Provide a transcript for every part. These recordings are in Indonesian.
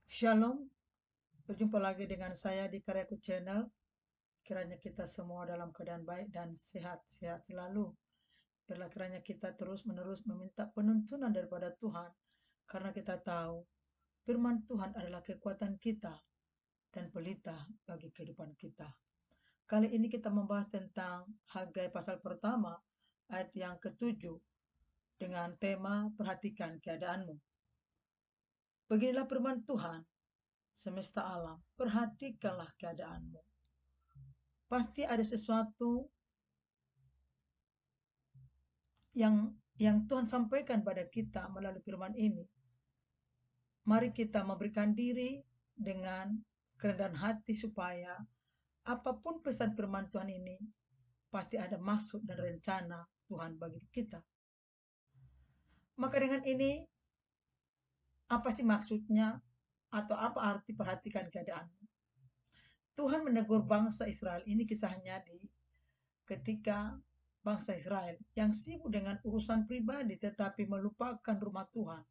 Shalom, berjumpa lagi dengan saya di Karyaku Channel. Kiranya kita semua dalam keadaan baik dan sehat-sehat selalu. Biarlah kiranya kita terus-menerus meminta penuntunan daripada Tuhan, karena kita tahu firman Tuhan adalah kekuatan kita dan pelita bagi kehidupan kita. Kali ini kita membahas tentang Hagai pasal pertama, ayat yang ketujuh, dengan tema perhatikan keadaanmu. Beginilah firman Tuhan, semesta alam, perhatikanlah keadaanmu. Pasti ada sesuatu yang Tuhan sampaikan pada kita melalui firman ini. Mari kita memberikan diri dengan kerendahan hati supaya apapun pesan firman Tuhan ini pasti ada maksud dan rencana Tuhan bagi kita. Maka dengan ini, apa sih maksudnya atau apa arti perhatikan keadaan? Tuhan menegur bangsa Israel. Ini kisahnya di ketika bangsa Israel yang sibuk dengan urusan pribadi tetapi melupakan rumah Tuhan.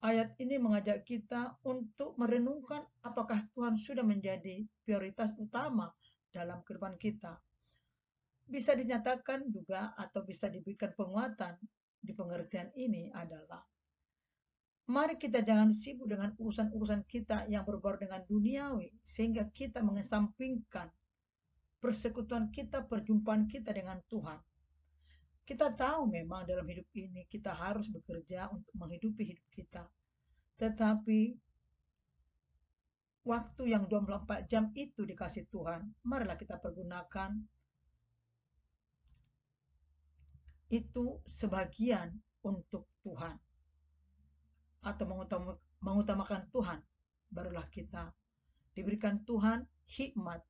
Ayat ini mengajak kita untuk merenungkan apakah Tuhan sudah menjadi prioritas utama dalam kehidupan kita. Bisa dinyatakan juga atau bisa diberikan penguatan di pengertian ini adalah, mari kita jangan sibuk dengan urusan-urusan kita yang berbau dengan duniawi, sehingga kita mengesampingkan persekutuan kita, perjumpaan kita dengan Tuhan. Kita tahu memang dalam hidup ini kita harus bekerja untuk menghidupi hidup kita. Tetapi waktu yang 24 jam itu dikasih Tuhan, marilah kita pergunakan itu sebagian untuk Tuhan atau mengutamakan Tuhan. Barulah kita diberikan Tuhan hikmat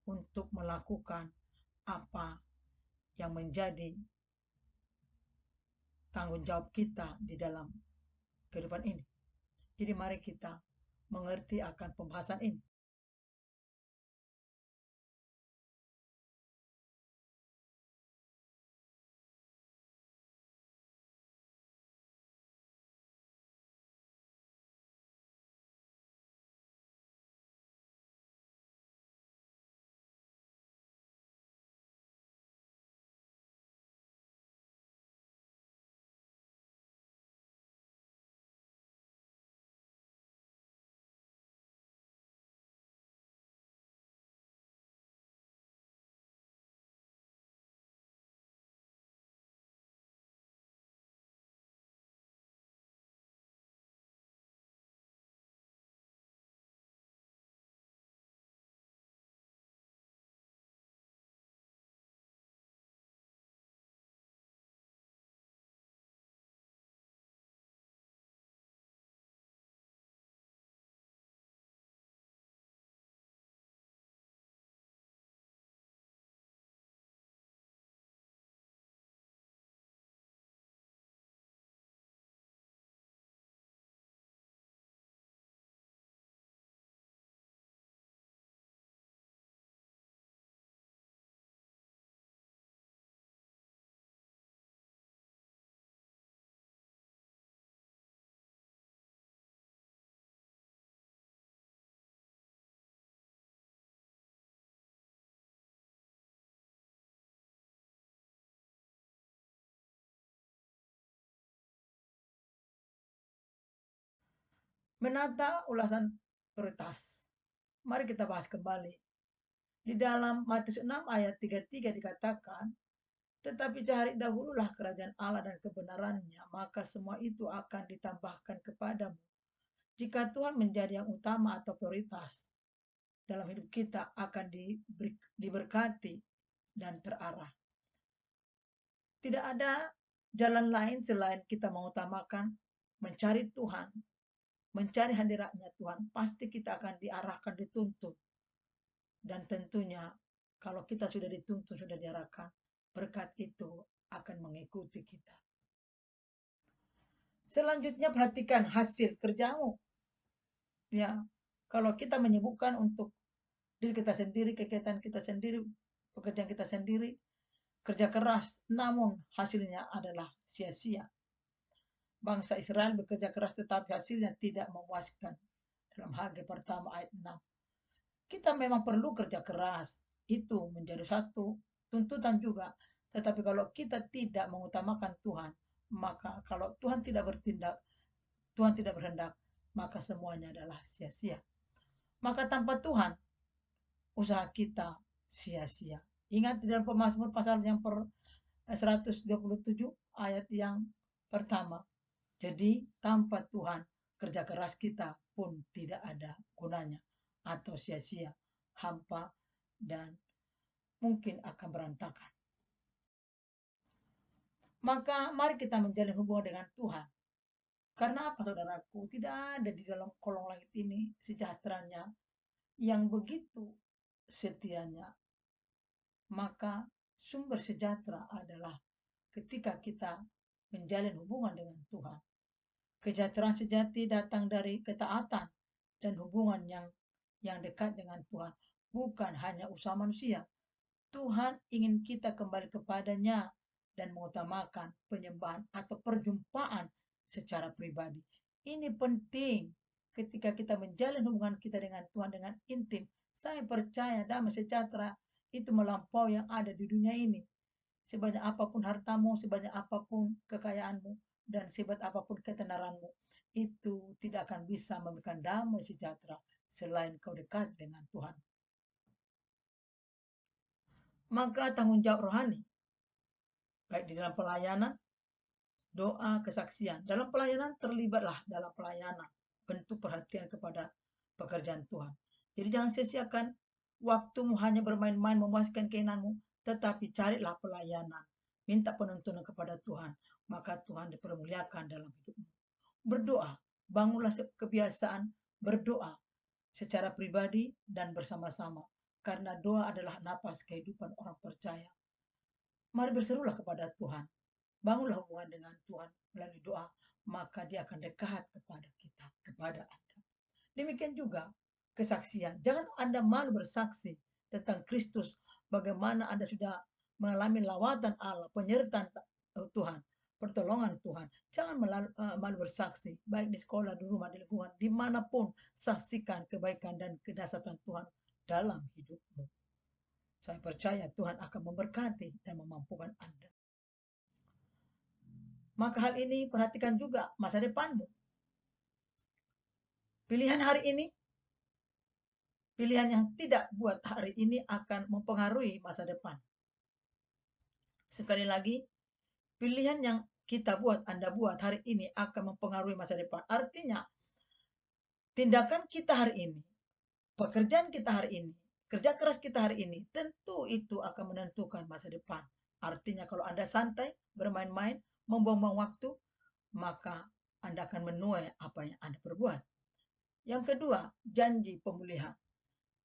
untuk melakukan apa yang menjadi tanggung jawab kita di dalam kehidupan ini. Jadi mari kita mengerti akan pembahasan ini. Menata ulasan prioritas. Mari kita bahas kembali. Di dalam Matius 6 ayat 33 dikatakan, tetapi cari dahululah kerajaan Allah dan kebenarannya, maka semua itu akan ditambahkan kepadamu. Jika Tuhan menjadi yang utama atau prioritas dalam hidup kita, akan diberkati dan terarah. Tidak ada jalan lain selain kita mengutamakan mencari Tuhan, mencari hadiratnya Tuhan. Pasti kita akan diarahkan, dituntun. Dan tentunya kalau kita sudah dituntun, sudah diarahkan, berkat itu akan mengikuti kita. Selanjutnya perhatikan hasil kerjamu. Ya, kalau kita menyibukkan untuk diri kita sendiri, kegiatan kita sendiri, pekerjaan kita sendiri, kerja keras, namun hasilnya adalah sia-sia. Bangsa Israel bekerja keras tetapi hasilnya tidak memuaskan. dalam Haggai pertama ayat 6. Kita memang perlu kerja keras, itu menjadi satu tuntutan juga. Tetapi kalau kita tidak mengutamakan Tuhan, maka kalau Tuhan tidak bertindak, Tuhan tidak berhendak, maka semuanya adalah sia-sia. Maka tanpa Tuhan, usaha kita sia-sia. Ingat di dalam Pemazmur pasal yang 127 ayat yang pertama. Jadi tanpa Tuhan, kerja keras kita pun tidak ada gunanya atau sia-sia, hampa, dan mungkin akan berantakan. Maka mari kita menjalin hubungan dengan Tuhan. Karena apa saudaraku? Tidak ada di dalam kolong langit ini sejahteranya yang begitu setianya. Maka sumber sejahtera adalah ketika kita menjalin hubungan dengan Tuhan. Kesejahteraan sejati datang dari ketaatan dan hubungan yang dekat dengan Tuhan. Bukan hanya usaha manusia. Tuhan ingin kita kembali kepadanya dan mengutamakan penyembahan atau perjumpaan secara pribadi. Ini penting ketika kita menjalin hubungan kita dengan Tuhan dengan intim. Saya percaya damai sejahtera itu melampaui yang ada di dunia ini. Sebanyak apapun hartamu, sebanyak apapun kekayaanmu, dan sehebat apapun ketenaranmu, itu tidak akan bisa memberikan damai sejahtera selain kau dekat dengan Tuhan. Maka tanggung jawab rohani, baik di dalam pelayanan, doa, kesaksian. Dalam pelayanan terlibatlah dalam pelayanan, bentuk perhatian kepada pekerjaan Tuhan. Jadi jangan sia-siakan waktumu hanya bermain-main memuaskan keinginanmu, tetapi carilah pelayanan. Minta penuntunan kepada Tuhan, maka Tuhan dipermuliakan dalam hidupmu. Berdoa, bangunlah kebiasaan berdoa secara pribadi dan bersama-sama. Karena doa adalah napas kehidupan orang percaya. Mari berserulah kepada Tuhan. Bangunlah hubungan dengan Tuhan melalui doa, maka dia akan dekat kepada kita, kepada Anda. Demikian juga kesaksian. Jangan Anda malu bersaksi tentang Kristus, bagaimana Anda sudah mengalami lawatan Allah, penyertaan Tuhan, pertolongan Tuhan. Jangan malu bersaksi, baik di sekolah, di rumah, di lingkungan, dimanapun, saksikan kebaikan dan kedahsyatan Tuhan dalam hidupmu. Saya percaya Tuhan akan memberkati dan memampukan Anda. Maka hal ini perhatikan juga masa depanmu. Pilihan hari ini, pilihan yang tidak buat hari ini akan mempengaruhi masa depan. Sekali lagi, pilihan yang kita buat, Anda buat hari ini akan mempengaruhi masa depan. Artinya, tindakan kita hari ini, pekerjaan kita hari ini, kerja keras kita hari ini, tentu itu akan menentukan masa depan. Artinya kalau Anda santai, bermain-main, membuang-buang waktu, maka Anda akan menuai apa yang Anda perbuat. Yang kedua, janji pemulihan.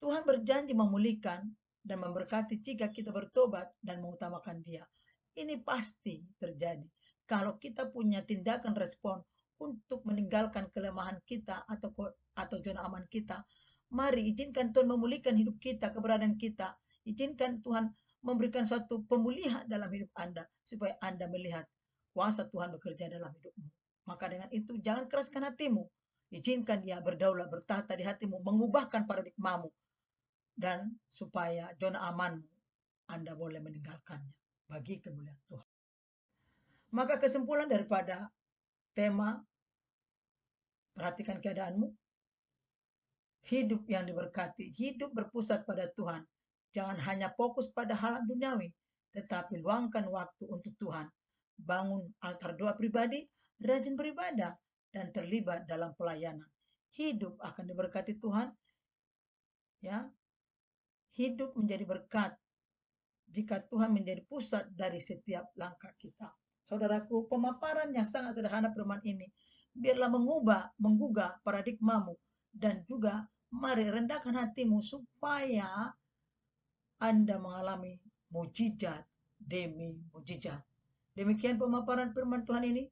Tuhan berjanji memulihkan dan memberkati jika kita bertobat dan mengutamakan Dia. Ini pasti terjadi. Kalau kita punya tindakan respon untuk meninggalkan kelemahan kita atau zona aman kita, mari izinkan Tuhan memulihkan hidup kita, keberadaan kita. Izinkan Tuhan memberikan suatu pemulihan dalam hidup Anda, supaya Anda melihat kuasa Tuhan bekerja dalam hidupmu. Maka dengan itu, jangan keraskan hatimu. Izinkan Dia berdaulat, bertata di hatimu, mengubahkan paradigmamu, dan supaya zona amanmu Anda boleh meninggalkannya bagi kemuliaan Tuhan. Maka kesimpulan daripada tema perhatikan keadaanmu, hidup yang diberkati, hidup berpusat pada Tuhan. Jangan hanya fokus pada hal duniawi, tetapi luangkan waktu untuk Tuhan. Bangun altar doa pribadi, rajin beribadah, dan terlibat dalam pelayanan. Hidup akan diberkati Tuhan. Ya, hidup menjadi berkat jika Tuhan menjadi pusat dari setiap langkah kita. Saudaraku, pemaparan yang sangat sederhana firman ini, biarlah menggugah paradigmamu, dan juga mari rendahkan hatimu supaya Anda mengalami mujizat demi mujizat. Demikian pemaparan firman Tuhan ini.